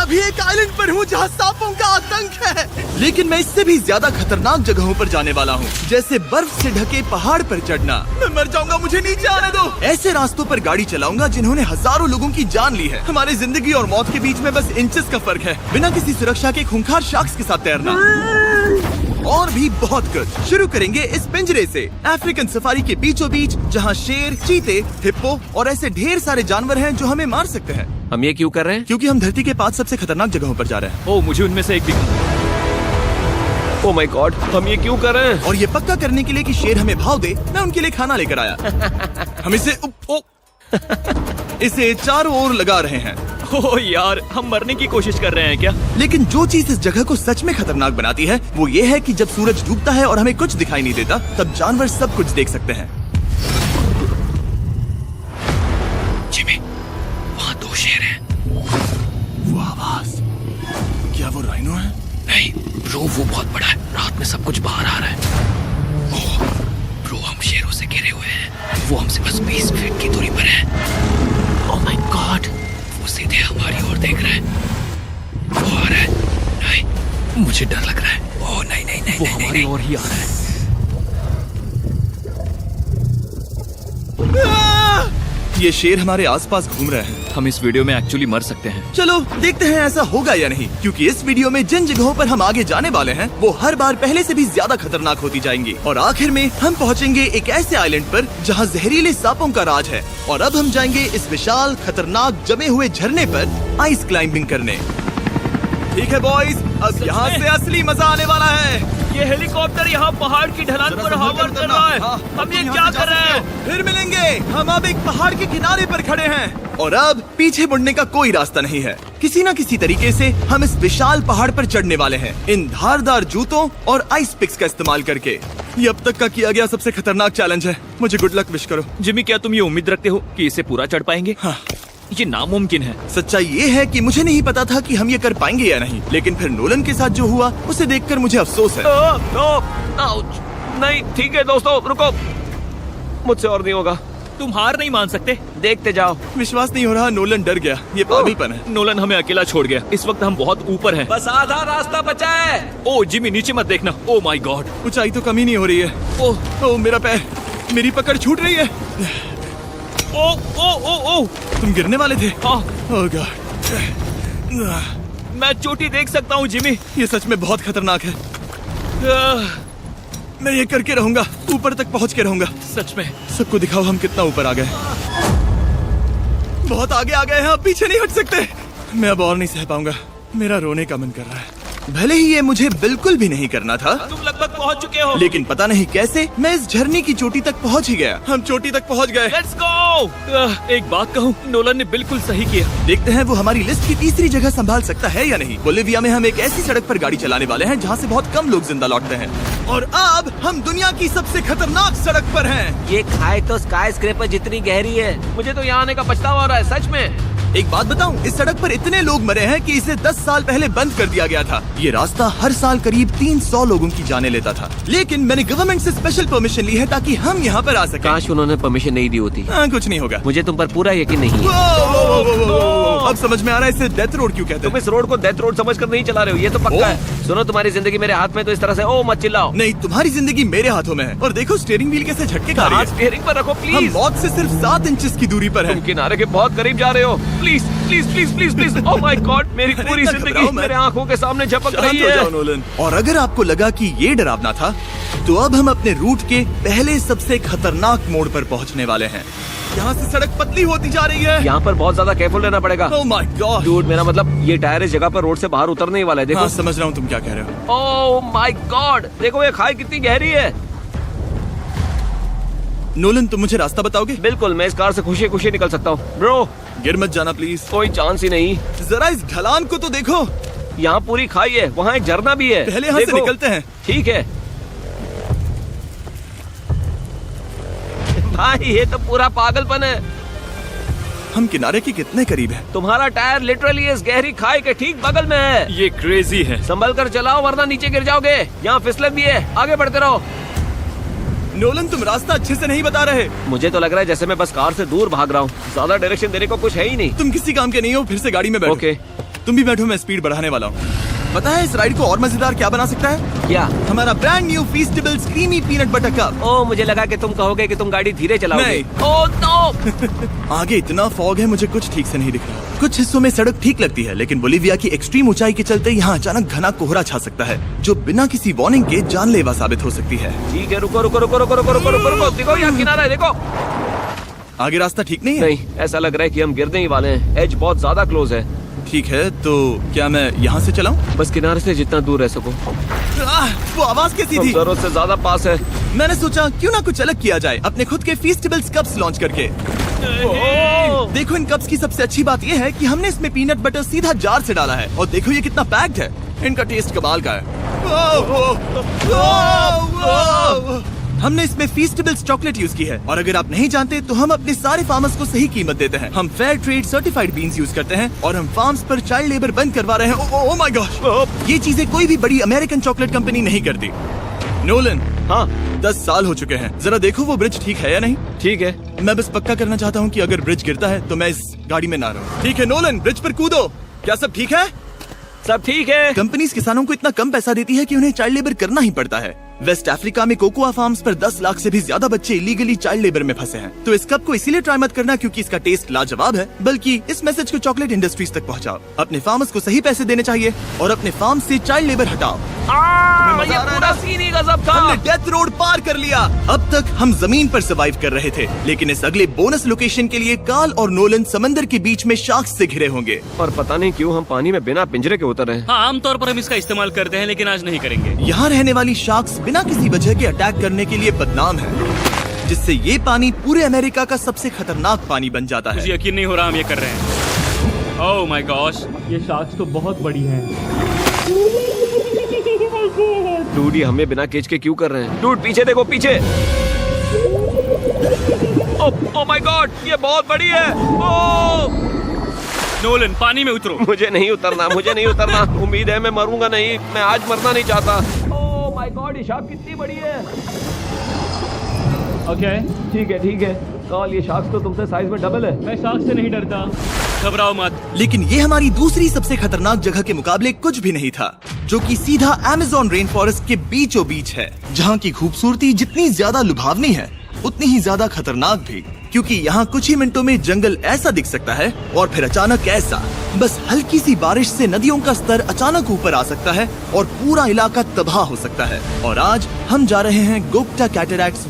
अभी एक आइलैंड पर हूँ जहाँ सांपों का आतंक है, लेकिन मैं इससे भी ज्यादा खतरनाक जगहों पर जाने वाला हूँ, जैसे बर्फ से ढके पहाड़ पर चढ़ना। मैं मर जाऊंगा, मुझे नीचे आने दो। ऐसे रास्तों पर गाड़ी चलाऊंगा जिन्होंने हजारों लोगों की जान ली है। हमारी जिंदगी और मौत के बीच में बस इंचेस का फर्क है। बिना किसी सुरक्षा के खूंखार शार्क्स के साथ तैरना और भी बहुत कुछ। शुरू करेंगे इस पिंजरे से, अफ्रीकन सफारी के बीचों बीच, जहाँ शेर, चीते, हिप्पो और ऐसे ढेर सारे जानवर हैं जो हमें मार सकते हैं। हम ये क्यों कर रहे हैं? क्योंकि हम धरती के 5 सबसे खतरनाक जगहों पर जा रहे हैं। ओह, मुझे उनमें से एक दिखा। ओह माय गॉड, हम ये क्यों कर रहे हैं? और ये पक्का करने के लिए कि शेर हमें भाव दे, मैं उनके लिए खाना लेकर आया। हम इसे चारों ओर लगा रहे हैं। ओह यार, हम मरने की कोशिश कर रहे हैं क्या? लेकिन जो चीज इस जगह को सच में खतरनाक बनाती है वो ये है कि जब सूरज डूबता है और हमें कुछ दिखाई नहीं देता, तब जानवर सब कुछ देख सकते हैं। जिमी, वहाँ 2 शेर हैं। वो आवाज, क्या वो राइनो है? नहीं ब्रो, वो बहुत बड़ा है। रात में सब कुछ बाहर आ रहा है। ओह ब्रो, हम शेरों से घिरे हुए हैं। वो हमसे बस 20 फीट की दूरी पर है। ओह माय गॉड, वो सीधे हमारी ओर देख रहा है। वो आ रहा है। नहीं, मुझे डर लग रहा है। ओह नहीं नहीं नहीं, वो नहीं, हमारी नहीं। ओर ही आ रहा है। ये शेर हमारे आसपास घूम रहे हैं। हम इस वीडियो में एक्चुअली मर सकते हैं। चलो देखते हैं ऐसा होगा या नहीं, क्योंकि इस वीडियो में जिन जगहों पर हम आगे जाने वाले हैं वो हर बार पहले से भी ज्यादा खतरनाक होती जाएंगी। और आखिर में हम पहुंचेंगे एक ऐसे आइलैंड पर जहां जहरीले सांपों का राज है। और अब हम जाएंगे इस विशाल खतरनाक जमे हुए झरने पर आइस क्लाइंबिंग करने। ठीक है बॉयज, अब यहाँ से असली मजा आने वाला है। ये हेलीकॉप्टर यहाँ पहाड़ की ढलान पर हॉवर कर रहा है। हम ये क्या कर रहे हैं? फिर मिलेंगे। हम अब एक पहाड़ के किनारे पर खड़े हैं और अब पीछे मुड़ने का कोई रास्ता नहीं है। किसी न किसी तरीके से हम इस विशाल पहाड़ पर चढ़ने वाले हैं, इन धारदार जूतों और आइस पिक्स का इस्तेमाल करके। ये अब तक का किया गया सबसे खतरनाक चैलेंज है। मुझे गुड लक विश करो। जिमी, क्या तुम ये उम्मीद रखते हो कि इसे पूरा चढ़ पाएंगे? हाँ। ये नामुमकिन है। सच्चाई ये है कि मुझे नहीं पता था कि हम ये कर पाएंगे या नहीं, लेकिन फिर नोलन के साथ जो हुआ उसे देखकर मुझे अफसोस है। आउच। नहीं ठीक है दोस्तों, रुको, मुझसे और नहीं होगा। तुम हार नहीं मान सकते। देखते जाओ। विश्वास नहीं हो रहा, नोलन डर गया। ये पागलपन है। नोलन हमें अकेला छोड़ गया। इस वक्त हम बहुत ऊपर हैं। बस आधा रास्ता बचा है। ओह जिमी, नीचे मत देखना। ओह माय गॉड, ऊंचाई तो कमी नहीं हो रही है। ओह मेरा पैर, मेरी पकड़ छूट रही है। ओह ओह ओह ओह, तुम गिरने वाले थे। हाँ, ओह गॉड, मैं चोटी देख सकता हूँ जिमी। ये सच में बहुत खतरनाक है। मैं ये करके रहूंगा, ऊपर तक पहुंच के रहूंगा। सच में। सबको दिखाओ हम कितना ऊपर आ गए। बहुत आगे आ गए हैं, अब पीछे नहीं हट सकते। मैं अब और नहीं सह पाऊंगा, मेरा रोने का मन कर रहा है। भले ही ये मुझे बिल्कुल भी नहीं करना था, तुम लगभग पहुँच चुके हो। लेकिन पता नहीं कैसे मैं इस झरने की चोटी तक पहुंच ही गया। हम चोटी तक पहुंच गए। Let's go. एक बात कहूँ, नोलन ने बिल्कुल सही किया। देखते हैं वो हमारी लिस्ट की तीसरी जगह संभाल सकता है या नहीं। बोलिविया में हम एक ऐसी सड़क पर गाड़ी चलाने वाले हैं जहाँ से बहुत कम लोग जिंदा लौटते हैं। और अब हम दुनिया की सबसे खतरनाक सड़क पर हैं। ये खाई तो स्काई स्क्रेपर जितनी गहरी है। मुझे तो यहाँ आने का पछतावा हो रहा है, सच में। एक बात बताऊं, इस सड़क पर इतने लोग मरे हैं कि इसे 10 साल पहले बंद कर दिया गया था। ये रास्ता हर साल करीब 300 लोगों की जाने लेता था, लेकिन मैंने गवर्नमेंट से स्पेशल परमिशन ली है ताकि हम यहाँ पर आ सकें। काश उन्होंने परमिशन नहीं दी होती। कुछ नहीं होगा। मुझे तुम पर पूरा यकीन नहीं है। अब समझ में आ रहा है इसे डेथ रोड क्यों कहते तुम हैं। इस रोड को डेथ रोड समझकर नहीं चला रहे हो, ये तो पक्का है। सुनो, तुम्हारी जिंदगी मेरे हाथ में, तो इस तरह से ओ मत चिल्लाओ। नहीं, तुम्हारी जिंदगी मेरे हाथों में है। और देखो स्टीयरिंग व्हील कैसे झटके खा रही हाथ है। स्टीयरिंग पर रखो हम प्लीज। मौत से सिर्फ 7 इंचेस की दूरी पर तुम हैं। किनारे के बहुत करीब जा रहे हो। Please please please please please. Oh my God, मेरी पूरी इतना जिंदगी घबराओ मत। मेरे आंखों के सामने झपक शांत रही हो जाओ है। नोलन। और अगर आपको लगा कि ये डरावना था, तो अब हम अपने रूट के पहले सबसे खतरनाक मोड़ पर पहुंचने वाले हैं। यहाँ से सड़क पतली होती जा रही है। यहाँ पर बहुत ज्यादा केयरफुल रहना पड़ेगा। Oh my God. डूड, मेरा मतलब ये टायर इस जगह पर रोड से बाहर उतरने ही वाला है। देखो। हाँ, समझ रहा हूँ तुम क्या कह रहे हो। ओह माय गॉड, देखो ये खाई कितनी गहरी है। नोलन, तुम मुझे रास्ता बताओगे? बिल्कुल, मैं इस कार से खुशी खुशी निकल सकता हूँ। ब्रो, गिर मत जाना प्लीज। कोई चांस ही नहीं। जरा इस ढलान को तो देखो। यहाँ पूरी खाई है, वहाँ एक झरना भी है। पहले यहाँ से देखो। निकलते हैं। ठीक है भाई, ये तो पूरा पागलपन है। हम किनारे के कितने करीब हैं? तुम्हारा टायर लिटरली इस गहरी खाई के ठीक बगल में है। ये क्रेजी है। संभल कर चलाओ वरना नीचे गिर जाओगे। यहाँ फिसलन भी है, आगे बढ़ते रहो। नोलन, तुम रास्ता अच्छे से नहीं बता रहे। मुझे तो लग रहा है जैसे मैं बस कार से दूर भाग रहा हूँ। ज्यादा डायरेक्शन देने को कुछ है ही नहीं। तुम किसी काम के नहीं हो, फिर से गाड़ी में बैठो। ओके। तुम भी बैठो, मैं स्पीड बढ़ाने वाला हूँ। पता है इस राइड को और मजेदार क्या बना सकता है? क्या? हमारा brand new Feastables creamy peanut butter cup. ओ, मुझे लगा कि तुम कहोगे कि तुम गाड़ी धीरे चलाओगे। नहीं। Oh no! आगे इतना फॉग है, मुझे कुछ ठीक से नहीं दिख रहा। कुछ हिस्सों में सड़क ठीक लगती है, लेकिन बोलीविया की एक्सट्रीम ऊंचाई के चलते यहाँ अचानक घना कोहरा छा सकता है, जो बिना किसी वार्निंग के जानलेवा साबित हो सकती है। ठीक है, रुको रुको रुको रुको रुको रुको रुको रुको, देखो यहाँ किनारा है, देखो। आगे रास्ता ठीक नहीं है? नहीं, ऐसा लग रहा है कि हम गिरने ही वाले हैं। एज बहुत ज्यादा क्लोज है। ठीक है, तो क्या मैं यहाँ से चलाऊं? बस किनारे से जितना दूर रह सको। वो आवाज कैसी तुम थी? जरूरत से ज्यादा पास है। मैंने सोचा क्यों ना कुछ अलग किया जाए, अपने खुद के फीस्टेबल्स कप्स लॉन्च करके। देखो इन कप्स की सबसे अच्छी बात ये है कि हमने इसमें पीनट बटर सीधा जार से डाला है, और देखो ये कितना पैक्ड है। इनका टेस्ट कमाल का है। हमने इसमें फीस्टेबल्स चॉकलेट यूज की है, और अगर आप नहीं जानते तो हम अपने सारे फार्मर्स को सही कीमत देते हैं। हम fair trade certified beans use करते हैं, और हम फार्म्स पर चाइल्ड लेबर बंद करवा रहे हैं। ओह माय गॉश, ये चीजें कोई भी बड़ी अमेरिकन चॉकलेट कंपनी नहीं करती। नोलन, हाँ 10 साल हो चुके हैं, जरा देखो वो ब्रिज ठीक है या नहीं। ठीक है। मैं बस पक्का करना चाहता हूँ कि अगर ब्रिज गिरता है तो मैं इस गाड़ी में ना रहूं। ठीक है नोलन, ब्रिज पर कूदो। क्या सब ठीक है? सब ठीक है। कंपनीज किसानों को इतना कम पैसा देती है कि उन्हें चाइल्ड लेबर करना ही पड़ता है। वेस्ट अफ्रीका में कोकोआ फार्म्स पर 10 लाख से भी ज्यादा बच्चे इलीगली चाइल्ड लेबर में फंसे हैं। तो इस कप को इसीलिए ट्राई मत करना क्योंकि इसका टेस्ट लाजवाब है, बल्कि इस मैसेज को चॉकलेट इंडस्ट्रीज तक पहुंचाओ। अपने फार्मर्स को सही पैसे देने चाहिए और अपने फार्म से चाइल्ड लेबर हटाओ। ये पूरा सीन ही गजब था। हमने डेथ रोड पार कर लिया। अब तक हम जमीन पर सर्वाइव कर रहे थे, लेकिन इस अगले बोनस लोकेशन के लिए कार्ल और नोलन समंदर के बीच में शार्क्स से घिरे होंगे। और पता नहीं क्यों हम पानी में बिना पिंजरे के उतर रहे हैं। हाँ, आमतौर पर हम इसका इस्तेमाल करते हैं, लेकिन आज नहीं करेंगे। यहाँ रहने वाली शार्क्स बिना किसी वजह के अटैक करने के लिए बदनाम है, जिससे ये पानी पूरे अमेरिका का सबसे खतरनाक पानी बन जाता मुझे है। यकीन नहीं हो रहा हम ये कर रहे हैं। ओह माय गॉश, ये शार्क्स तो बहुत बड़ी हैं। डूड, ये हमें बिना केज के क्यों कर रहे हैं? डूड पीछे देखो, पीछे। ओह माय गॉड, ये बहुत बड़ी है। ओह नोलन, पानी में उतरो। मुझे नहीं उतरना, मुझे नहीं उतरना। उम्मीद है मैं मरूंगा नहीं। मैं आज मरना नहीं चाहता। ओह माय गॉड, ये शार्क कितनी बड़ी है। ओके, ठीक है ठीक है। कार्ल, ये शार्क तो तुमसे साइज में डबल है। मैं शार्क से नहीं डरता, घबराओ मत। लेकिन ये हमारी दूसरी सबसे खतरनाक जगह के मुकाबले कुछ भी नहीं था, जो कि सीधा अमेज़न रेन फॉरेस्ट के बीचों बीच है, जहाँ की खूबसूरती जितनी ज्यादा लुभावनी है उतनी ही ज्यादा खतरनाक भी, क्योंकि यहाँ कुछ ही मिनटों में जंगल ऐसा दिख सकता है और फिर अचानक ऐसा। बस हल्की सी बारिश से नदियों का स्तर अचानक ऊपर आ सकता है और पूरा इलाका तबाह हो सकता है। और आज हम जा रहे हैं गोप्टा कैटरैक्ट्स